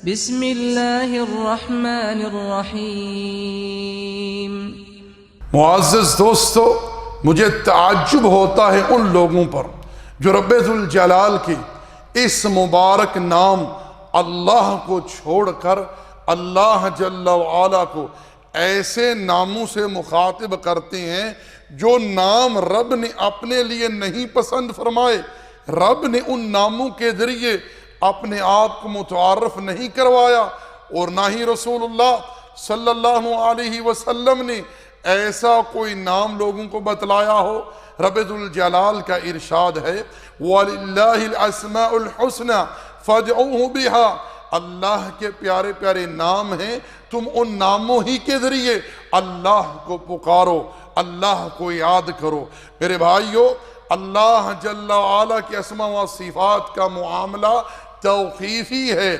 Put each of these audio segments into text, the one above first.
بسم اللہ الرحمن الرحیم۔ معزز دوستو، مجھے تعجب ہوتا ہے ان لوگوں پر جو رب ذوالجلال کے اس مبارک نام اللہ کو چھوڑ کر اللہ جل وعلا کو ایسے ناموں سے مخاطب کرتے ہیں جو نام رب نے اپنے لیے نہیں پسند فرمائے۔ رب نے ان ناموں کے ذریعے اپنے آپ کو متعارف نہیں کروایا، اور نہ ہی رسول اللہ صلی اللہ علیہ وسلم نے ایسا کوئی نام لوگوں کو بتلایا ہو۔ رب ذوالجلال کا ارشاد ہے وَلِلَّهِ الْأَسْمَاءُ الْحُسْنَى فَادْعُوهُ بِهَا۔ اللہ کے پیارے پیارے نام ہیں، تم ان ناموں ہی کے ذریعے اللہ کو پکارو، اللہ کو یاد کرو۔ میرے بھائیو، اللہ جل وعلا کے اسماء و صفات کا معاملہ توقیفی ہے،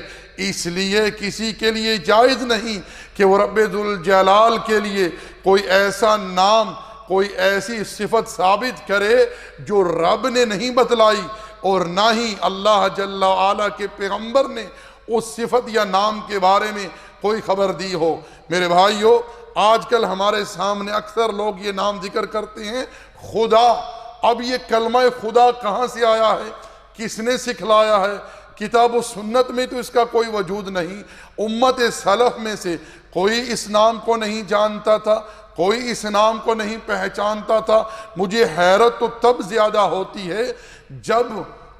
اس لیے کسی کے لیے جائز نہیں کہ وہ رب ذوالجلال کے لیے کوئی ایسا نام، کوئی ایسی صفت ثابت کرے جو رب نے نہیں بتلائی، اور نہ ہی اللہ جل وعلا کے پیغمبر نے اس صفت یا نام کے بارے میں کوئی خبر دی ہو۔ میرے بھائیو، آج کل ہمارے سامنے اکثر لوگ یہ نام ذکر کرتے ہیں خدا۔ اب یہ کلمہ خدا کہاں سے آیا ہے؟ کس نے سکھلایا ہے؟ کتاب و سنت میں تو اس کا کوئی وجود نہیں۔ امت سلف میں سے کوئی اس نام کو نہیں جانتا تھا، کوئی اس نام کو نہیں پہچانتا تھا۔ مجھے حیرت تو تب زیادہ ہوتی ہے جب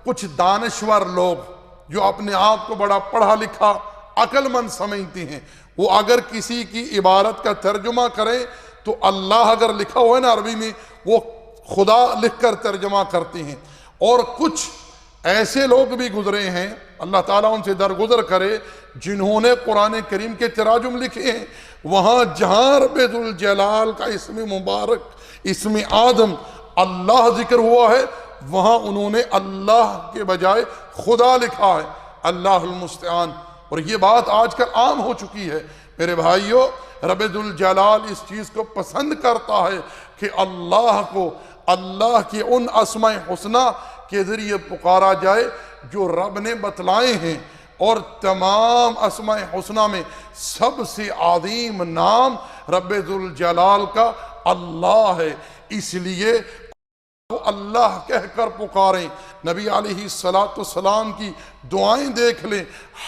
کچھ دانشور لوگ جو اپنے آپ کو بڑا پڑھا لکھا عقل مند سمجھتے ہیں، وہ اگر کسی کی عبارت کا ترجمہ کریں تو اللہ اگر لکھا ہوا ہے نا عربی میں، وہ خدا لکھ کر ترجمہ کرتے ہیں۔ اور کچھ ایسے لوگ بھی گزرے ہیں، اللہ تعالیٰ ان سے درگزر کرے، جنہوں نے قرآن کریم کے تراجم لکھے ہیں، وہاں جہاں رب ذوالجلال کا اسم مبارک، اسم آدم اللہ ذکر ہوا ہے، وہاں انہوں نے اللہ کے بجائے خدا لکھا ہے۔ اللہ المستعان۔ اور یہ بات آج کل عام ہو چکی ہے۔ میرے بھائیو، رب ذوالجلال اس چیز کو پسند کرتا ہے کہ اللہ کو اللہ کے ان اسماء حسنہ کے ذریعے پکارا جائے جو رب نے بتلائے ہیں، اور تمام اسماء حسنہ میں سب سے عظیم نام رب ذوالجلال کا اللہ ہے۔ اس لیے اللہ کہہ کر پکاریں۔ نبی علیہ السلام کی دعائیں دیکھ لیں،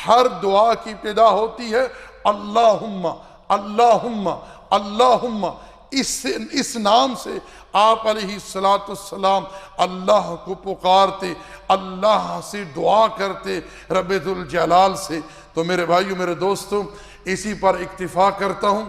ہر دعا کی ابتدا ہوتی ہے اللہم اللہم اللہم۔ اس نام سے آپ علیہ السلام اللہ کو پکارتے، اللہ سے دعا کرتے، رب ذوالجلال سے۔ تو میرے بھائیو، میرے دوستو، اسی پر اکتفا کرتا ہوں۔